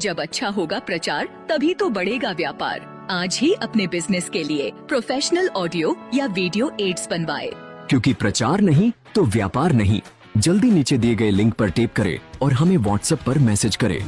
जब अच्छा होगा प्रचार तभी तो बढ़ेगा व्यापार। आज ही अपने बिजनेस के लिए प्रोफेशनल ऑडियो या वीडियो एड्स बनवाए, क्योंकि प्रचार नहीं तो व्यापार नहीं। जल्दी नीचे दिए गए लिंक पर टैप करें और हमें व्हाट्सएप पर मैसेज करें।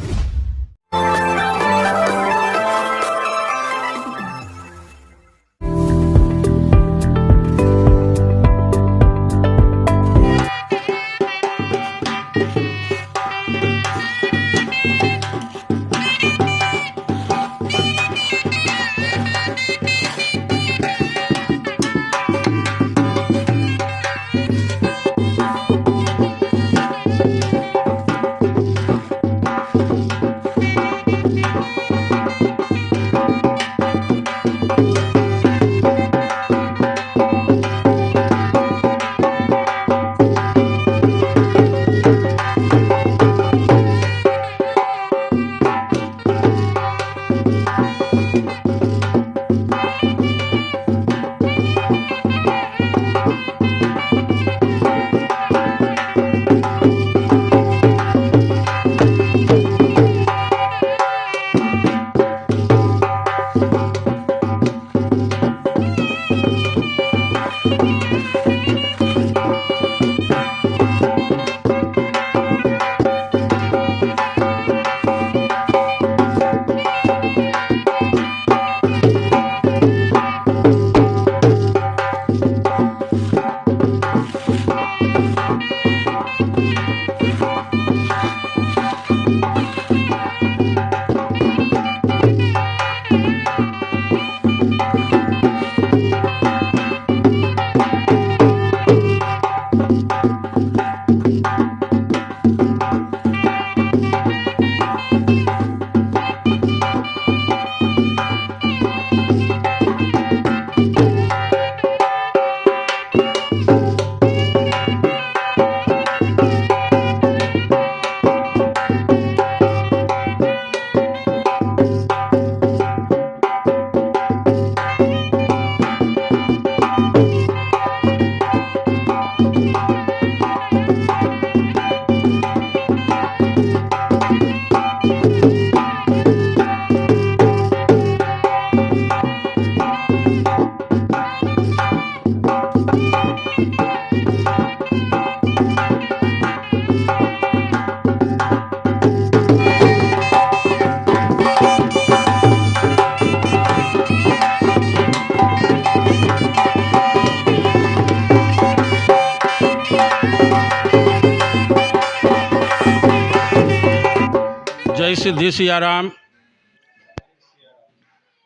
जय सिद्धि सियाराम।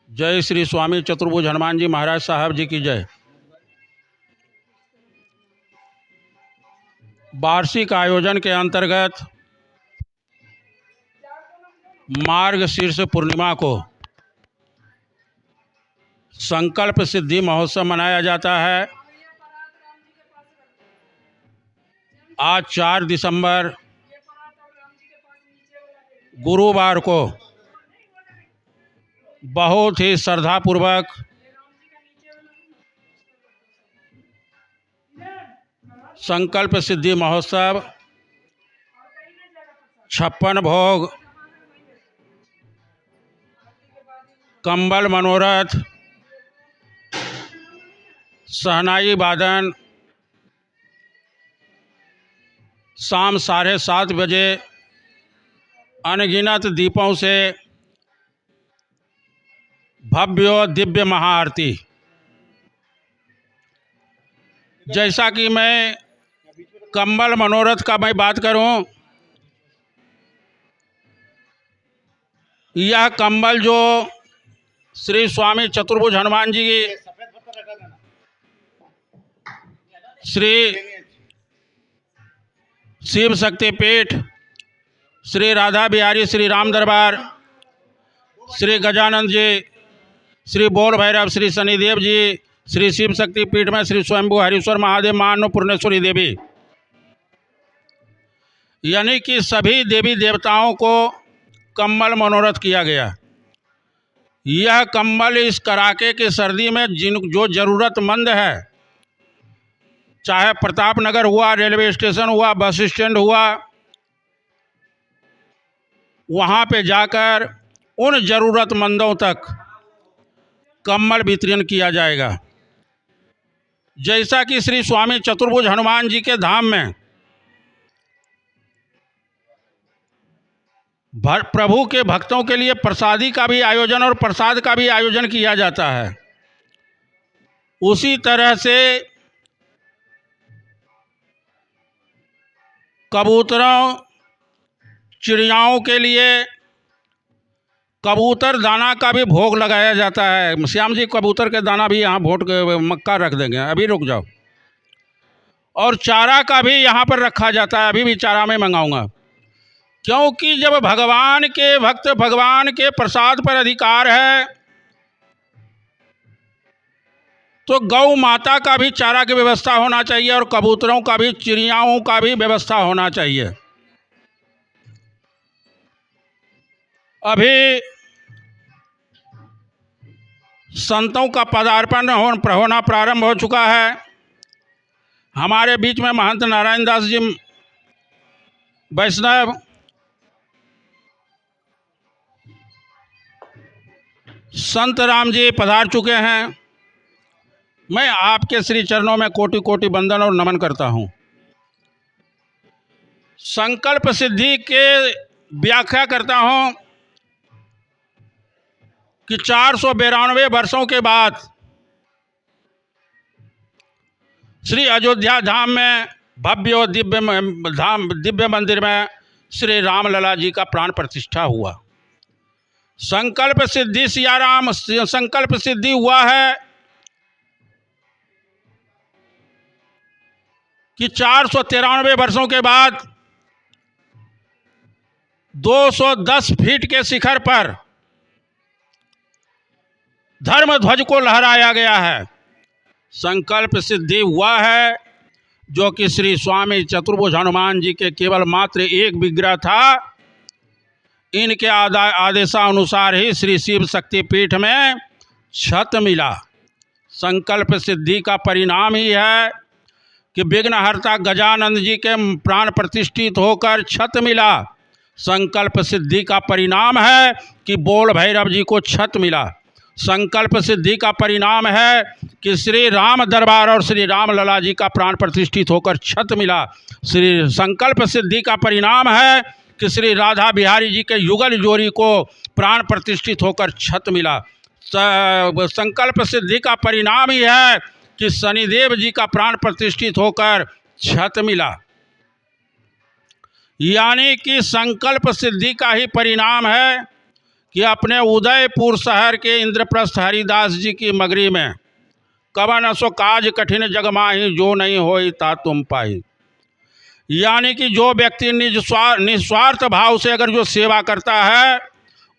जय श्री स्वामी चतुर्भुज हनुमान जी महाराज साहब जी की जय। वार्षिक आयोजन के अंतर्गत मार्गशीर्ष पूर्णिमा को संकल्प सिद्धि महोत्सव मनाया जाता है। आज 4 दिसंबर गुरुवार को बहुत ही श्रद्धापूर्वक संकल्प सिद्धि महोत्सव 56 भोग, कंबल मनोरथ, शहनाई वादन शाम 7:30 बजे अनगिनत दीपों से भव्य और दिव्य महाआरती। जैसा कि मैं कंबल मनोरथ का मैं बात करूं, यह कंबल जो श्री स्वामी चतुर्भुज हनुमान जी की श्री शिव शक्ति पीठ, श्री राधा बिहारी श्री राम दरबार, श्री गजानंद जी, श्री बोल भैरव, श्री शनिदेव जी, श्री शिव शक्ति पीठ में श्री स्वयंभू हरीश्वर महादेव मां अन्नपूर्णेश्वरी देवी, यानी कि सभी देवी देवताओं को कंबल मनोरथ किया गया। यह कंबल इस कड़ाके की सर्दी में जो ज़रूरतमंद है, चाहे प्रताप नगर हुआ, रेलवे स्टेशन हुआ, बस स्टैंड हुआ, वहाँ पे जाकर उन ज़रूरतमंदों तक कंबल वितरण किया जाएगा। जैसा कि श्री स्वामी चतुर्भुज हनुमान जी के धाम में प्रभु के भक्तों के लिए प्रसादी का भी आयोजन और प्रसाद का भी आयोजन किया जाता है, उसी तरह से कबूतरों चिड़ियाओं के लिए कबूतर दाना का भी भोग लगाया जाता है। श्याम जी कबूतर के दाना भी यहाँ भोट मक्का रख देंगे, अभी रुक जाओ। और चारा का भी यहाँ पर रखा जाता है, अभी भी चारा में मंगाऊंगा, क्योंकि जब भगवान के भक्त भगवान के प्रसाद पर अधिकार है तो गौ माता का भी चारा की व्यवस्था होना चाहिए और कबूतरों का भी, चिड़ियाओं का भी व्यवस्था होना चाहिए। अभी संतों का पदार्पण होना प्रारंभ हो चुका है। हमारे बीच में महंत नारायण दास जी वैष्णव, संत राम जी पधार चुके हैं। मैं आपके श्री चरणों में कोटि कोटि वंदन और नमन करता हूँ। संकल्प सिद्धि के व्याख्या करता हूँ कि 492 वर्षों के बाद श्री अयोध्या धाम में भव्य और दिव्य मंदिर में श्री रामलला जी का प्राण प्रतिष्ठा हुआ। संकल्प सिद्धि सियाराम संकल्प सिद्धि हुआ है कि 493 वर्षों के बाद 210 फीट के शिखर पर धर्म ध्वज को लहराया गया है। संकल्प सिद्धि हुआ है जो कि श्री स्वामी चतुर्भुज हनुमान जी के केवल मात्र एक विग्रह था, इनके आदेशानुसार ही श्री शिव शक्ति पीठ में छत मिला। संकल्प सिद्धि का परिणाम ही है कि विघ्नहर्ता गजानंद जी के प्राण प्रतिष्ठित होकर छत मिला। संकल्प सिद्धि का परिणाम है कि बोल भैरव जी को छत मिला। संकल्प सिद्धि का परिणाम है कि श्री राम दरबार और श्री राम लला जी का प्राण प्रतिष्ठित होकर छत मिला। श्री संकल्प सिद्धि का परिणाम है कि श्री राधा बिहारी जी के युगल जोड़ी को प्राण प्रतिष्ठित होकर छत मिला। संकल्प सिद्धि का परिणाम ही है कि शनिदेव जी का प्राण प्रतिष्ठित होकर छत मिला। यानी कि संकल्प सिद्धि का ही परिणाम है कि अपने उदयपुर शहर के इंद्रप्रस्थ हरिदास जी की मगरी में कवन असो काज कठिन जग माही जो नहीं होई ता तुम पाई। यानी कि जो व्यक्ति निस्वार्थ भाव से अगर जो सेवा करता है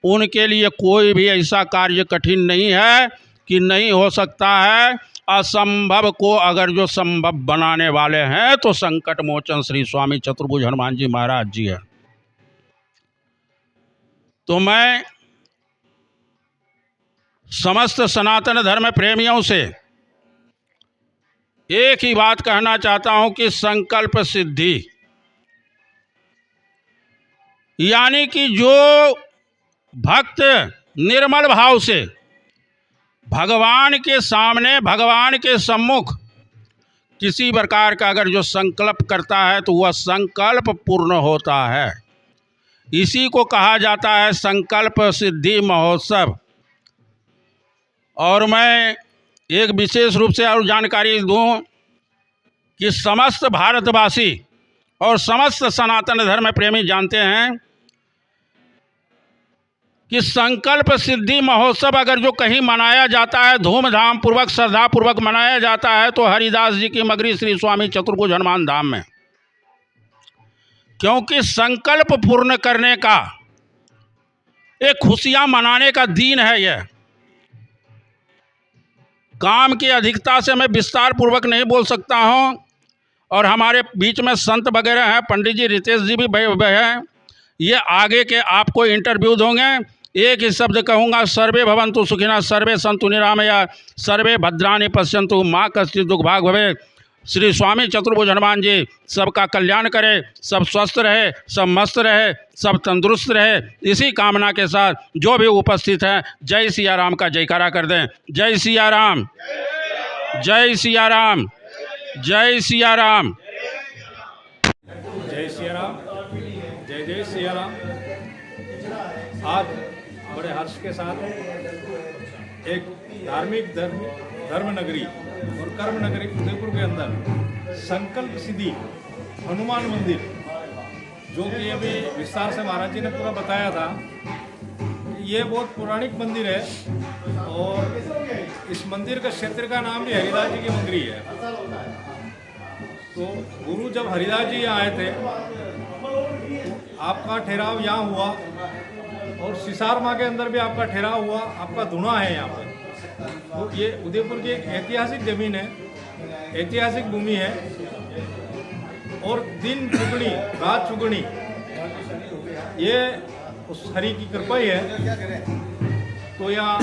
उनके लिए कोई भी ऐसा कार्य कठिन नहीं है कि नहीं हो सकता है। असंभव को अगर जो संभव बनाने वाले हैं तो संकट मोचन श्री स्वामी चतुर्भुज हनुमान जी महाराज जी है। तो मैं समस्त सनातन धर्म प्रेमियों से एक ही बात कहना चाहता हूं कि संकल्प सिद्धि यानी कि जो भक्त निर्मल भाव से भगवान के सामने, भगवान के सम्मुख किसी प्रकार का अगर जो संकल्प करता है तो वह संकल्प पूर्ण होता है। इसी को कहा जाता है संकल्प सिद्धि महोत्सव। और मैं एक विशेष रूप से और जानकारी दूं कि समस्त भारतवासी और समस्त सनातन धर्म प्रेमी जानते हैं कि संकल्प सिद्धि महोत्सव अगर जो कहीं मनाया जाता है, धूमधाम पूर्वक श्रद्धा पूर्वक मनाया जाता है, तो हरिदास जी की मगरी श्री स्वामी चतुर्भुज हनुमान धाम में। क्योंकि संकल्प पूर्ण करने का एक खुशियां मनाने का दिन है। यह काम की अधिकता से मैं विस्तार पूर्वक नहीं बोल सकता हूं, और हमारे बीच में संत वगैरह हैं, पंडित जी रितेश जी भी हैं, ये आगे के आपको इंटरव्यू दोगे। एक ही शब्द कहूँगा, सर्वे भवन्तु सुखिनः, सर्वे सन्तु निरामया, सर्वे भद्राणि पश्यन्तु, माँ कश्चित् दुःखभाग् भवेत्। श्री स्वामी चतुर्भुज हनुमान जी सबका कल्याण करे, सब स्वस्थ रहे, सब मस्त रहे, सब तंदुरुस्त रहे। इसी कामना के साथ जो भी उपस्थित हैं जय सिया राम का जयकारा कर दें। जय सिया राम, जय सिया राम, जय सिया राम। जय सिया राम, जय जय सिया राम। आज बड़े हर्ष के साथ एक धार्मिक धर्म नगरी और कर्म नगरी उदयपुर के अंदर संकल्प सिद्धि हनुमान मंदिर, जो कि अभी विस्तार से महाराज जी ने पूरा बताया था, ये बहुत पौराणिक मंदिर है और इस मंदिर का क्षेत्र का नाम भी हरिदास जी की मंगरी है। तो गुरु जब हरिदास जी यहाँ आए थे, आपका ठहराव यहाँ हुआ और सिसार माँ के अंदर भी आपका ठहराव हुआ, आपका धुना है यहाँ पर। तो ये उदयपुर की एक ऐतिहासिक जमीन है, ऐतिहासिक भूमि है और दिन चुगनी रात चुगनी, ये उस हरि की कृपा ही है। तो यहाँ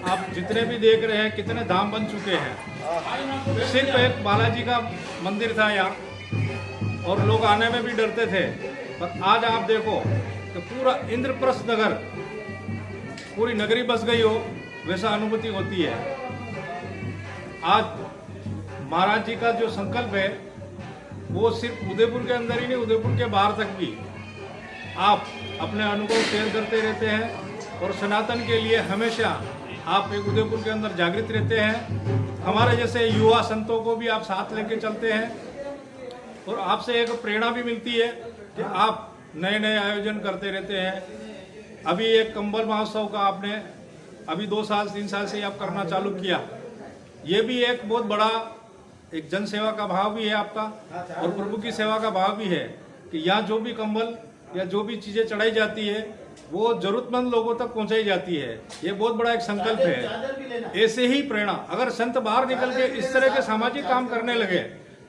आप जितने भी देख रहे हैं कितने धाम बन चुके हैं। सिर्फ एक बालाजी का मंदिर था यहाँ और लोग आने में भी डरते थे, पर आज आप देखो तो पूरा इंद्रप्रस्थ नगर, पूरी नगरी बस गई हो वैसा अनुभूति होती है। आज महाराज जी का जो संकल्प है वो सिर्फ उदयपुर के अंदर ही नहीं, उदयपुर के बाहर तक भी आप अपने अनुभव शेयर करते रहते हैं और सनातन के लिए हमेशा आप एक उदयपुर के अंदर जागृत रहते हैं। हमारे जैसे युवा संतों को भी आप साथ लेके चलते हैं और आपसे एक प्रेरणा भी मिलती है कि आप नए नए आयोजन करते रहते हैं। अभी एक कंबल महोत्सव का आपने अभी 2 साल 3 साल से आप करना चालू किया, ये भी एक बहुत बड़ा एक जन सेवा का भाव भी है आपका और प्रभु की सेवा का भाव भी है कि यहाँ जो भी कंबल या जो भी चीज़ें चढ़ाई जाती है वो जरूरतमंद लोगों तक पहुँचाई जाती है। ये बहुत बड़ा एक संकल्प है। ऐसे ही प्रेरणा अगर संत बाहर निकल के इस तरह के सामाजिक काम करने लगे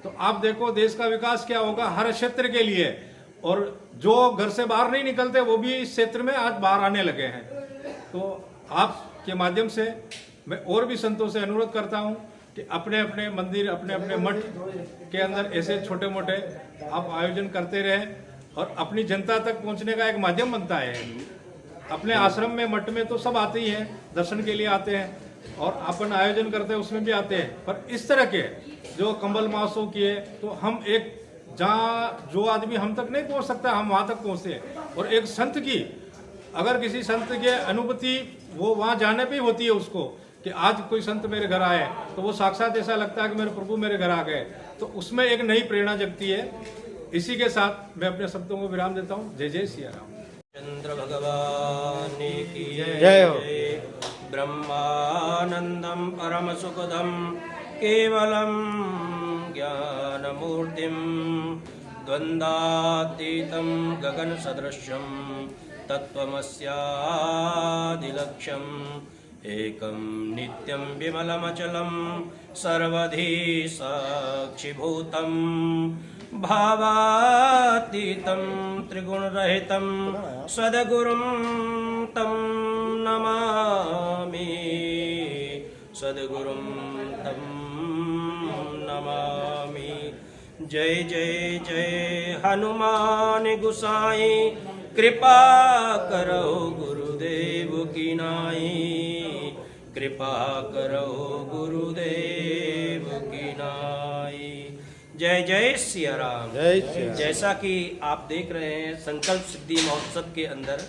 तो आप देखो देश का विकास क्या होगा हर क्षेत्र के लिए। और जो घर से बाहर नहीं निकलते वो भी इस क्षेत्र में आज बाहर आने लगे हैं। तो आपके माध्यम से मैं और भी संतों से अनुरोध करता हूं कि अपने अपने मंदिर, अपने अपने मठ के अंदर ऐसे छोटे मोटे आप आयोजन करते रहें और अपनी जनता तक पहुंचने का एक माध्यम बनता है। अपने आश्रम में, मठ में तो सब आते ही हैं, दर्शन के लिए आते हैं और अपन आयोजन करते हैं उसमें भी आते हैं, पर इस तरह के जो कंबल महोत्सव किए तो हम एक जहाँ जो आदमी हम तक नहीं पहुँच सकता हम वहाँ तक पहुँचते हैं। और एक संत की अगर किसी संत के अनुभूति वो वहाँ जाने पे ही होती है उसको कि आज कोई संत मेरे घर आए तो वो साक्षात ऐसा लगता है कि मेरे प्रभु मेरे घर आ गए, तो उसमें एक नई प्रेरणा जगती है। इसी के साथ मैं अपने शब्दों को विराम देता हूँ। जय जय सिया राम। चंद्र भगवान की जय हो। ब्रह्मानंदम परम सुखदम केवलम ज्ञानमूर्तिम द्वंद्वातीतं गगन सदृशं तत्त्वमस्यादिलक्ष्यम् एकं नित्यं विमलमचलं सर्वधी साक्षिभूतं भावातीतं त्रिगुणरहितं सद्गुरुं तं नमामि, सद्गुरुं तं नमामि। जय जय जय हनुमान गुसाई कृपा करो गुरुदेव की नाई, कृपा करो गुरुदेव की नाई। जय जय सिया राम। जय सिया राम। जैसा कि आप देख रहे हैं संकल्प सिद्धि महोत्सव के अंदर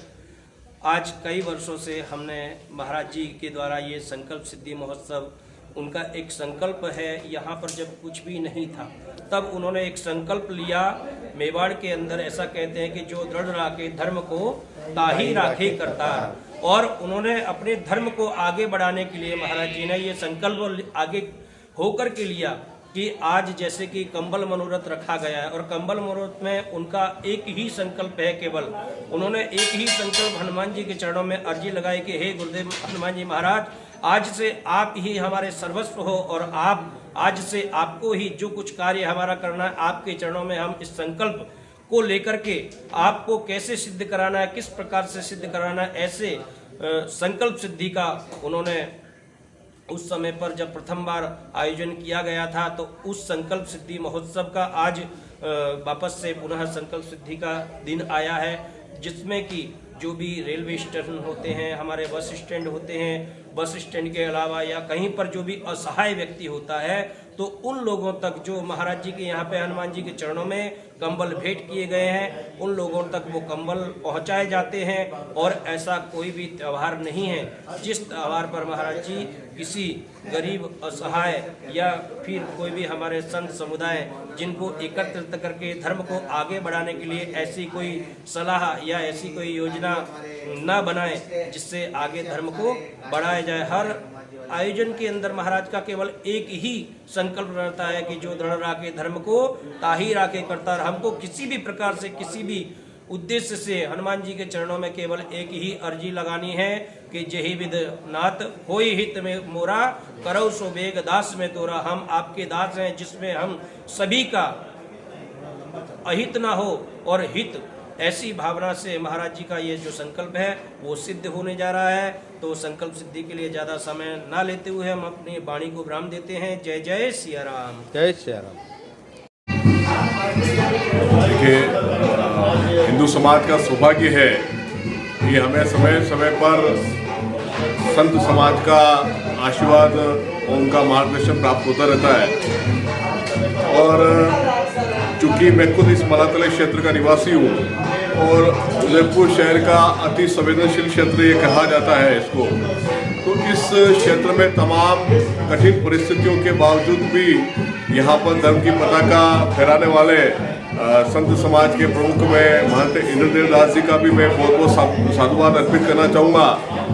आज कई वर्षों से हमने महाराज जी के द्वारा ये संकल्प सिद्धि महोत्सव, उनका एक संकल्प है। यहाँ पर जब कुछ भी नहीं था तब उन्होंने एक संकल्प लिया। मेवाड़ के अंदर ऐसा कहते हैं कि जो दृढ़ राखे धर्म को ताही राखे करतार, और उन्होंने अपने धर्म को आगे बढ़ाने के लिए महाराज जी ने ये संकल्प आगे होकर के लिया कि आज जैसे कि कंबल मनोरथ रखा गया है और कंबल मनोरथ में उनका एक ही संकल्प है केवल। उन्होंने एक ही संकल्प हनुमान जी के चरणों में अर्जी लगाई कि हे गुरुदेव हनुमान जी महाराज, आज से आप ही हमारे सर्वस्व हो और आप आज से आपको ही जो कुछ कार्य हमारा करना है आपके चरणों में हम इस संकल्प को लेकर के आपको कैसे सिद्ध कराना है, किस प्रकार से सिद्ध कराना है, ऐसे संकल्प सिद्धि का उन्होंने उस समय पर जब प्रथम बार आयोजन किया गया था, तो उस संकल्प सिद्धि महोत्सव का आज वापस से पुनः संकल्प सिद्धि का दिन आया है, जिसमें कि जो भी रेलवे स्टेशन होते हैं, हमारे बस स्टैंड होते हैं, बस स्टैंड के अलावा या कहीं पर जो भी असहाय व्यक्ति होता है, तो उन लोगों तक जो महाराज जी के यहाँ पे हनुमान जी के चरणों में कंबल भेंट किए गए हैं, उन लोगों तक वो कंबल पहुँचाए जाते हैं। और ऐसा कोई भी त्यौहार नहीं है जिस त्यौहार पर महाराज जी किसी गरीब, असहाय या फिर कोई भी हमारे संत समुदाय जिनको एकत्रित करके धर्म को आगे बढ़ाने के लिए ऐसी कोई सलाह या ऐसी कोई योजना न बनाए जिससे आगे धर्म को बढ़ाया जाए। हर आयोजन के अंदर महाराज का केवल एक ही संकल्प रहता है कि जो दृढ़ राखे धर्म को ताही राखे करता। हमको किसी भी प्रकार से किसी भी उद्देश्य से हनुमान जी के चरणों में केवल एक ही अर्जी लगानी है कि जही विद नाथ होई हित में मोरा, करौ सो बेग दास में तोरा। हम आपके दास हैं, जिसमें हम सभी का अहित ना हो और हित, ऐसी भावना से महाराज जी का ये जो संकल्प है वो सिद्ध होने जा रहा है। तो संकल्प सिद्धि के लिए ज़्यादा समय ना लेते हुए हम अपनी वाणी को विराम देते हैं। जय जय सिया राम। जय सिया राम। देखिए, हिंदू समाज का सौभाग्य है कि हमें समय समय पर संत समाज का आशीर्वाद और उनका मार्गदर्शन प्राप्त होता रहता है। और चूँकि मैं खुद इस मलातले क्षेत्र का निवासी हूँ और उदयपुर शहर का अति संवेदनशील क्षेत्र ये कहा जाता है इसको, तो इस क्षेत्र में तमाम कठिन परिस्थितियों के बावजूद भी यहाँ पर धर्म की पताका फहराने वाले संत समाज के प्रमुख में महंत इंद्रदेव दास जी का भी मैं बहुत बहुत साधुवाद अर्पित करना चाहूँगा।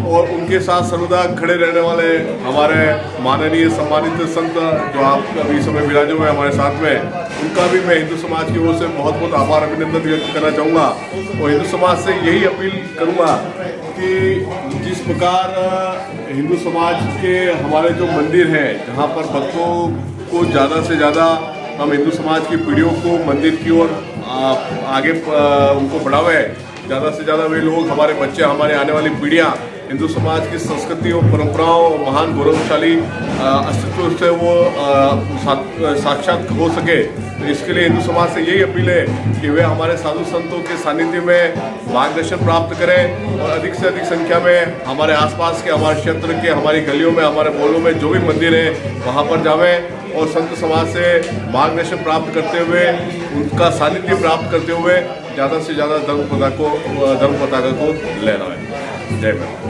और उनके साथ सर्वदा खड़े रहने वाले हमारे माननीय सम्मानित संत जो आप अभी समय विराजे हुए हमारे साथ में, उनका भी मैं हिंदू समाज की ओर से बहुत बहुत आभार अभिनंदन व्यक्त करना चाहूँगा। और हिंदू समाज से यही अपील करूँगा कि जिस प्रकार हिंदू समाज के हमारे जो मंदिर हैं, जहाँ पर भक्तों को ज़्यादा से ज़्यादा हम हिंदू समाज की पीढ़ियों को मंदिर की ओर आगे उनको बढ़ावे, ज़्यादा से ज़्यादा वे लोग, हमारे बच्चे, हमारे आने वाली पीढ़ियाँ हिंदू समाज की संस्कृति और परंपराओं और महान गौरवशाली अस्तित्व से वो साक्षात हो सके। तो इसके लिए हिंदू समाज से यही अपील है कि वे हमारे साधु संतों के सानिध्य में मार्गदर्शन प्राप्त करें और अधिक से अधिक संख्या में हमारे आसपास के, हमारे क्षेत्र के, हमारी गलियों में, हमारे मोहल्लों में जो भी मंदिर है वहाँ पर जावें और संत समाज से मार्गदर्शन प्राप्त करते हुए, उनका सानिध्य प्राप्त करते हुए ज़्यादा से ज़्यादा धर्म पताका को लेना है। जय माता।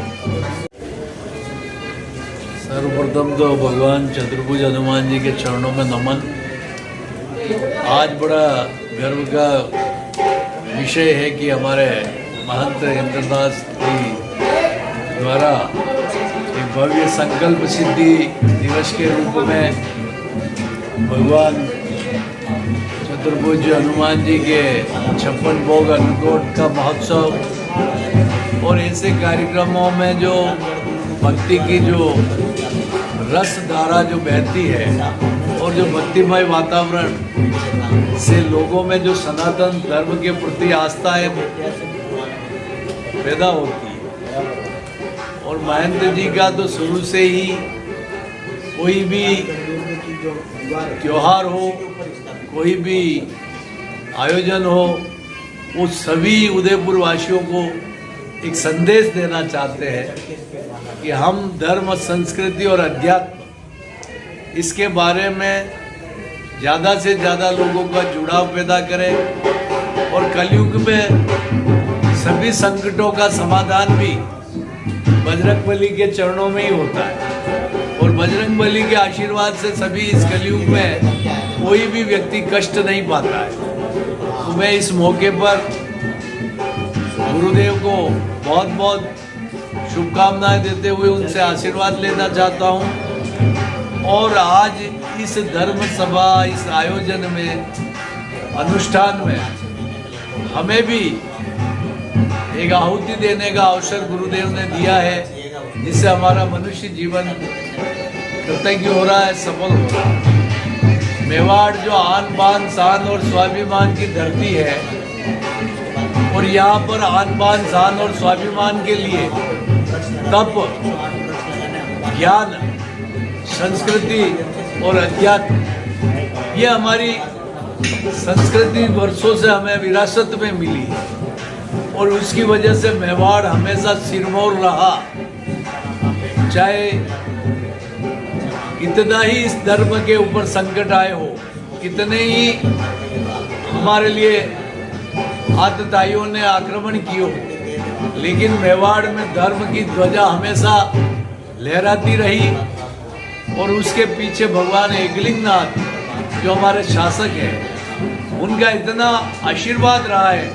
सर्वप्रथम तो भगवान चतुर्भुज हनुमान जी के चरणों में नमन। आज बड़ा गर्व का विषय है कि हमारे महंत इंद्रदास जी द्वारा एक भव्य संकल्प सिद्धि दिवस के रूप में भगवान चतुर्भुज हनुमान जी के 56 भोग अन्नकूट का महोत्सव और ऐसे कार्यक्रमों में जो भक्ति की जो रस धारा जो बहती है और जो भक्तिमय वातावरण से लोगों में जो सनातन धर्म के प्रति आस्था है पैदा होती है। और महंत जी का तो शुरू से ही कोई भी त्योहार हो, कोई भी आयोजन हो, वो सभी उदयपुर वासियों को एक संदेश देना चाहते हैं कि हम धर्म, संस्कृति और अध्यात्म इसके बारे में ज़्यादा से ज़्यादा लोगों का जुड़ाव पैदा करें और कलयुग में सभी संकटों का समाधान भी बजरंगबली के चरणों में ही होता है। और बजरंगबली के आशीर्वाद से सभी इस कलयुग में कोई भी व्यक्ति कष्ट नहीं पाता है। तो मैं इस मौके पर गुरुदेव को बहुत बहुत शुभकामनाएं देते हुए उनसे आशीर्वाद लेना चाहता हूं। और आज इस धर्म सभा, इस आयोजन में, अनुष्ठान में हमें भी एक आहुति देने का अवसर गुरुदेव ने दिया है, जिससे हमारा मनुष्य जीवन कृतज्ञ हो रहा है, सफल हो रहा है। मेवाड़ जो आन बान शान और स्वाभिमान की धरती है और यहाँ पर आन बान शान और स्वाभिमान के लिए तप, ज्ञान संस्कृति और अध्यात्म, ये हमारी संस्कृति वर्षों से हमें विरासत में मिली और उसकी वजह से मेवाड़ हमेशा सिरमौर रहा। चाहे कितना ही इस धर्म के ऊपर संकट आए हो, कितने ही हमारे लिए आतताइयों ने आक्रमण किए हो, लेकिन मेवाड़ में धर्म की ध्वजा हमेशा लहराती रही। और उसके पीछे भगवान एकलिंगनाथ जो हमारे शासक हैं, उनका इतना आशीर्वाद रहा है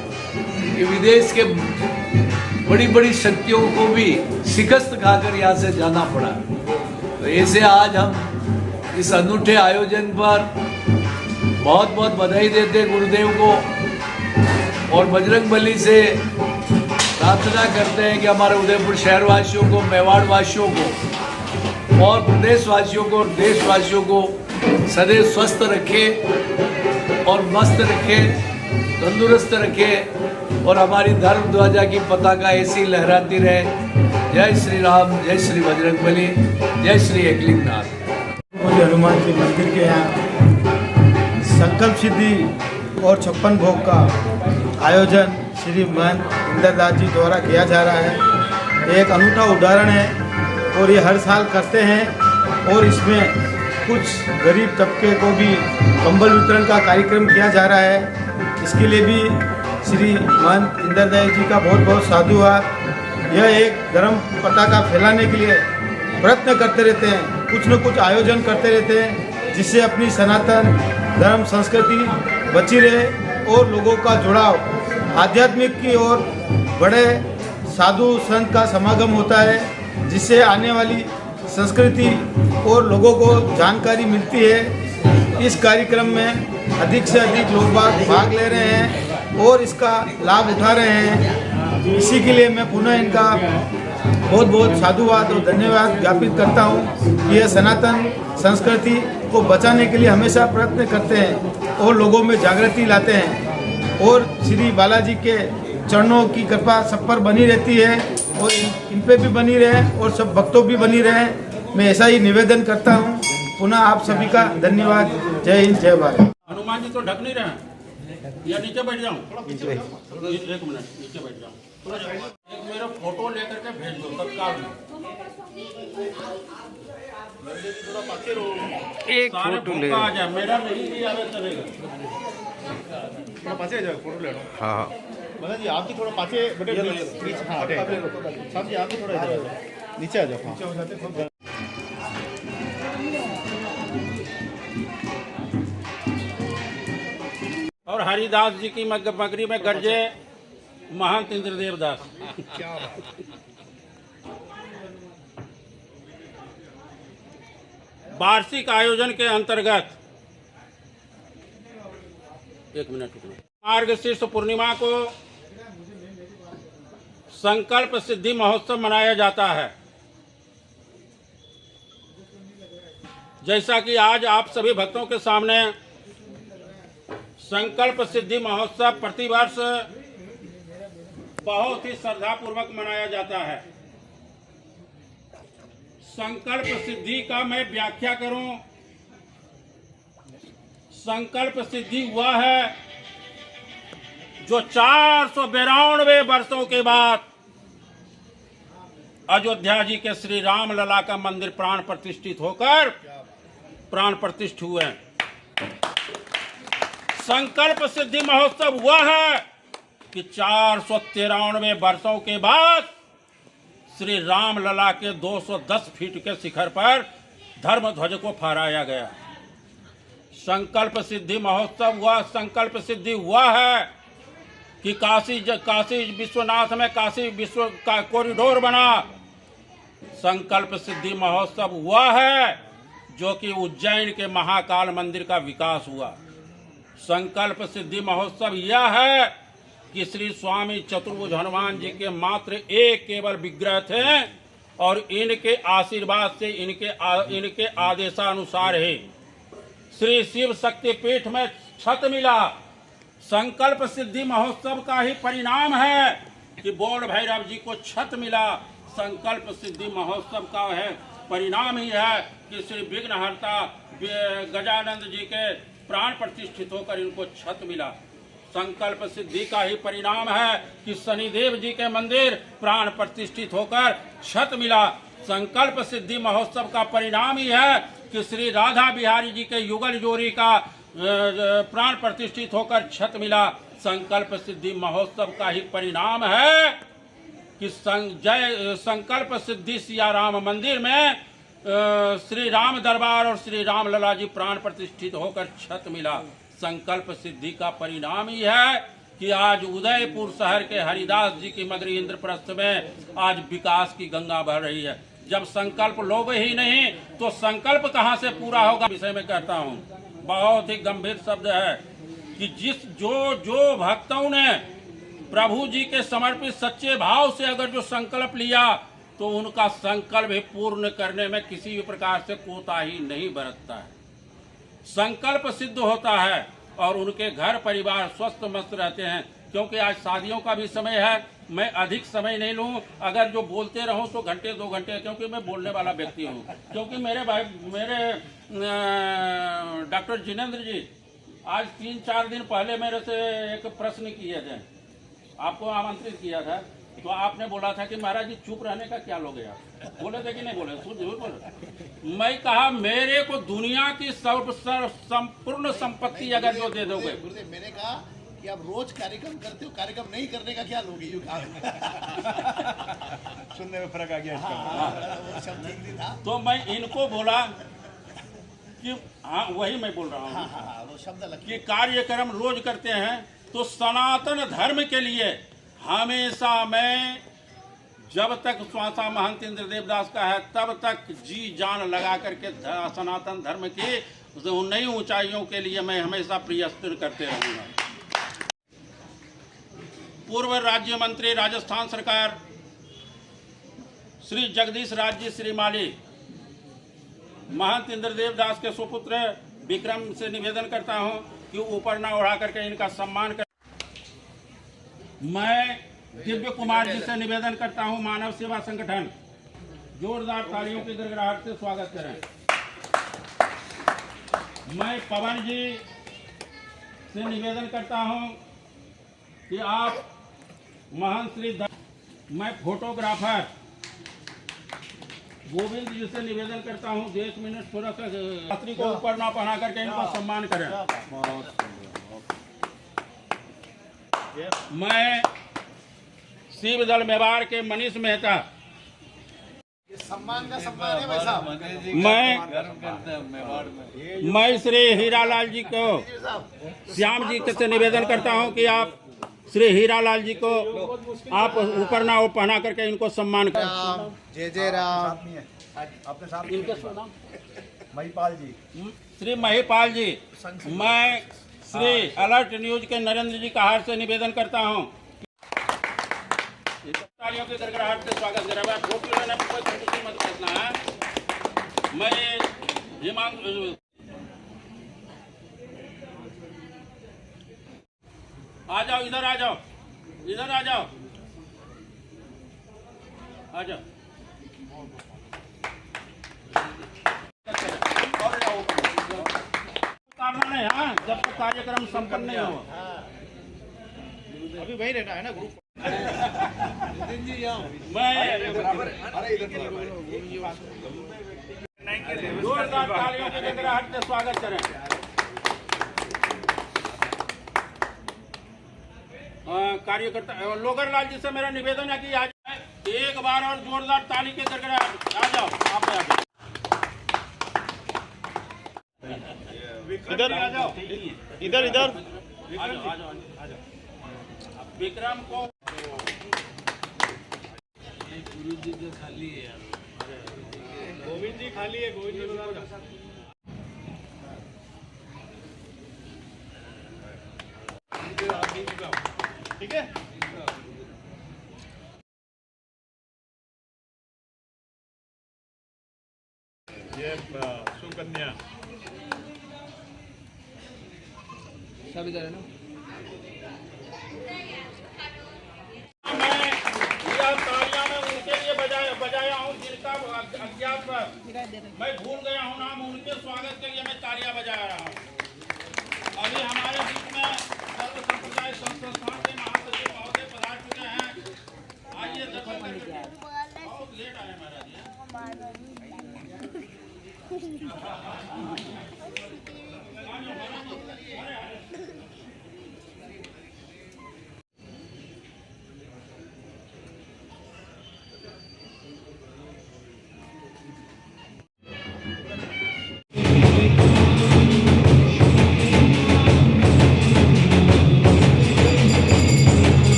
कि विदेश के बड़ी बड़ी शक्तियों को भी शिकस्त खाकर यहाँ से जाना पड़ा। तो ऐसे आज हम इस अनूठे आयोजन पर बहुत बहुत बधाई देते गुरुदेव को और बजरंगबली से प्रार्थना करते हैं कि हमारे उदयपुर शहरवासियों को, मेवाड़ वासियों को और प्रदेशवासियों को और देशवासियों को सदैव स्वस्थ रखे और मस्त रखे, तंदुरुस्त रखे और हमारी धर्म ध्वजा की पताका ऐसी लहराती रहे। जय श्री राम, जय श्री बजरंगबली, जय श्री एकलिंगनाथ। मुझे हनुमान जी मंदिर के यहाँ संकल्प सिद्धि और 56 भोग का आयोजन श्री महंत इंद्रदास जी द्वारा किया जा रहा है। एक अनूठा उदाहरण है और ये हर साल करते हैं और इसमें कुछ गरीब तबके को भी कंबल वितरण का कार्यक्रम किया जा रहा है। इसके लिए भी श्री महंत इंद्रदास जी का बहुत बहुत साधुवाद। यह एक धर्म पताका फैलाने के लिए प्रयत्न करते रहते हैं, कुछ न कुछ आयोजन करते रहते हैं, जिससे अपनी सनातन धर्म संस्कृति बची रहे और लोगों का जुड़ाव आध्यात्मिक की ओर बड़े साधु संत का समागम होता है, जिससे आने वाली संस्कृति और लोगों को जानकारी मिलती है। इस कार्यक्रम में अधिक से अधिक लोग भाग ले रहे हैं और इसका लाभ उठा रहे हैं। इसी के लिए मैं पुनः इनका बहुत बहुत साधुवाद और धन्यवाद ज्ञापित करता हूँ कि यह सनातन संस्कृति को बचाने के लिए हमेशा प्रयत्न करते हैं और लोगों में जागृति लाते हैं और श्री बालाजी के चरणों की कृपा सब पर बनी रहती है और इन पे भी बनी रहे और सब भक्तों भी बनी रहे। मैं ऐसा ही निवेदन करता हूँ। पुनः आप सभी का धन्यवाद। जय हिंद, जय भारत। हनुमान जी तो ढक नहीं रहे या नीचे बैठ जाऊँ? एक मिनट, नीचे बैठ जाऊँ। एक मेरा फोटो लेकर के भेज दो तत्काल में। एक फोटो ले आ जाए, मेरा नहीं दिया चलेगा। थोड़ा पासे जाओ, फोटो ले लो। हाँ मतलब जी आपकी थोड़ा पासे बेटे प्लीज। हाँ साहब जी आपकी थोड़ा नीचे आ जाओ। नीचे हो जाते और हरिदास जी की मगरी में गरजे महंत इंद्रदेव दास। वार्षिक आयोजन के अंतर्गत एक मिनट मार्गशीर्ष पूर्णिमा को संकल्प सिद्धि महोत्सव मनाया जाता है। जैसा कि आज आप सभी भक्तों के सामने संकल्प सिद्धि महोत्सव प्रतिवर्ष बहुत ही श्रद्धापूर्वक मनाया जाता है। संकल्प सिद्धि का मैं व्याख्या करूं, संकल्प सिद्धि हुआ है जो 492 वर्षों के बाद अयोध्या जी के श्री राम लला का मंदिर प्राण प्रतिष्ठित होकर प्राण प्रतिष्ठित हुए। संकल्प सिद्धि महोत्सव हुआ है कि 493 वर्षों के बाद श्री राम लला के 210 फीट के शिखर पर धर्म ध्वज को फहराया गया। संकल्प सिद्धि महोत्सव हुआ, संकल्प सिद्धि हुआ है कि काशी विश्वनाथ में काशी विश्व का कॉरिडोर बना। संकल्प सिद्धि महोत्सव हुआ है जो कि उज्जैन के महाकाल मंदिर का विकास हुआ। संकल्प सिद्धि महोत्सव यह है कि श्री स्वामी चतुर्भुज हनुमान जी के मात्र एक केवल विग्रह थे और इनके आशीर्वाद से इनके आदेशानुसार ही श्री शिव शक्ति पीठ में छत मिला। संकल्प सिद्धि महोत्सव का ही परिणाम है कि बोल भैरव जी को छत मिला। संकल्प सिद्धि महोत्सव का है परिणाम ही है कि श्री विघ्नहर्ता गजानंद जी के प्राण प्रतिष्ठित होकर इनको छत मिला। संकल्प सिद्धि का ही परिणाम है कि शनिदेव जी के मंदिर प्राण प्रतिष्ठित होकर छत मिला। संकल्प सिद्धि महोत्सव का परिणाम ही है कि श्री राधा बिहारी जी के युगल जोड़ी का प्राण प्रतिष्ठित होकर छत मिला। संकल्प सिद्धि महोत्सव का ही परिणाम है कि संकल्प सिद्धि सिया राम मंदिर में श्री राम दरबार और श्री राम लला जी प्राण प्रतिष्ठित होकर छत मिला। संकल्प सिद्धि का परिणाम ही है कि आज उदयपुर शहर के हरिदास जी की मगरी इंद्रप्रस्थ में आज विकास की गंगा बह रही है। जब संकल्प लोगे ही नहीं तो संकल्प कहां से पूरा होगा। विषय में कहता हूं, बहुत ही गंभीर शब्द है कि जो भक्तों ने प्रभु जी के समर्पित सच्चे भाव से अगर जो संकल्प लिया तो उनका संकल्प भी पूर्ण करने में किसी भी प्रकार से कोताही नहीं बरतता है। संकल्प सिद्ध होता है और उनके घर परिवार स्वस्थ मस्त रहते हैं। क्योंकि आज शादियों का भी समय है, मैं अधिक समय नहीं लूं। अगर जो बोलते रहूं तो घंटे 2 घंटे, क्योंकि मैं बोलने वाला व्यक्ति हूं। क्योंकि मेरे डॉक्टर जिनेंद्र जी आज 3-4 दिन पहले मेरे से एक प्रश्न किए थे, आपको आमंत्रित किया था, तो आपने बोला था कि महाराज जी चुप रहने का क्या लोगे आप? बोले थे कि नहीं बोले? जरूर बोले। मैं कहा मेरे को दुनिया की संपूर्ण संपत्ति अगर जो दे दोगे। मैंने कहा कि आप रोज कार्यक्रम करते हो, कार्यक्रम नहीं करने का क्या लोगे? सुनने में फर्क आ गया। तो मैं इनको बोला कि हाँ वही मैं बोल रहा हूँ वो शब्द कि कार्यक्रम रोज करते हैं तो सनातन धर्म के लिए हमेशा मैं जब तक स्वासा महंत इंद्रदेव दास का है तब तक जी जान लगा करके सनातन धर्म की नई ऊंचाइयों के लिए मैं हमेशा प्रयत्न करते रहूंगा। पूर्व राज्य मंत्री राजस्थान सरकार श्री जगदीश राज जी श्री माली महंत इंद्रदेव दास के सुपुत्र विक्रम से निवेदन करता हूं कि ऊपर ना उड़ा करके इनका सम्मान कर। मैं दिव्य कुमार जी से निवेदन करता हूं, मानव सेवा संगठन, जोरदार तालियों की गड़गड़ाहट से स्वागत करें। मैं पवन जी से निवेदन करता हूं कि आप महंत श्री मैं फोटोग्राफर गोविंद जी से निवेदन करता हूं 10 मिनट थोड़ा सा छात्री को ऊपर ना पहना करके इनका सम्मान करें। मैं शिव दल मेवाड़ के मनीष मेहता, सम्मान का सम्मान है भाई साहब। मैं श्री हीरालाल जी को श्याम जी से निवेदन करता हूं कि आप श्री हीरालाल जी को आप ऊपर ना वो पहना करके इनको सम्मान करें। जय राम। अपने साथ इनके नाम महिपाल जी, श्री महिपाल जी। मैं श्री अलर्ट न्यूज के नरेंद्र जी कहार से निवेदन करता हूं, तालियों की गड़गड़ाहट से स्वागत करें। फोटो लेने पर कोई कंजूसी मत करना है। मैं हिमांशु आ जाओ, इधर आ जाओ, इधर आ जाओ, आ जाओ। उतारना नहीं, हाँ, जब तक कार्यक्रम संपन्न नहीं हो। अभी वही रहना है ना ग्रुप। मैं जोरदार तालियों की गड़गड़ाहट से स्वागत करें। कार्यकर्ता लोगरलाल जी से मेरा निवेदन है कि आज एक बार और जोरदार ताली के गड़गड़ाहट आ जाओ। आप आ जाओ, इधर आ जाओ, इधर इधर आ जाओ, आ जाओ, आ जाओ। विक्रम को गुरु जी तो खाली है यार। गोविंद जी खाली है, गोविंद जी बता ठीक है। ये सुकन्या सब इधर है ना। मैं तालियां में उनके लिए बजाया हूँ जिनका अज्ञात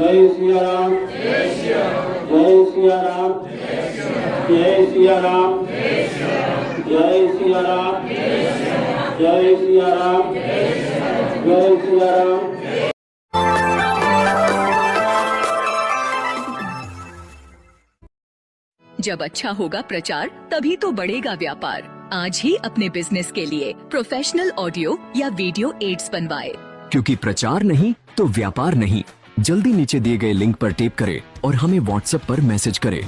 जय सिया राम, जय सिया राम, जय सिया राम, जय सिया राम, जय सिया राम, जय सिया राम। जब अच्छा होगा प्रचार तभी तो बढ़ेगा व्यापार। आज ही अपने बिजनेस के लिए प्रोफेशनल ऑडियो या वीडियो एड्स बनवाए। क्योंकि प्रचार नहीं तो व्यापार नहीं। जल्दी नीचे दिए गए लिंक पर टैप करें और हमें व्हाट्सएप पर मैसेज करें।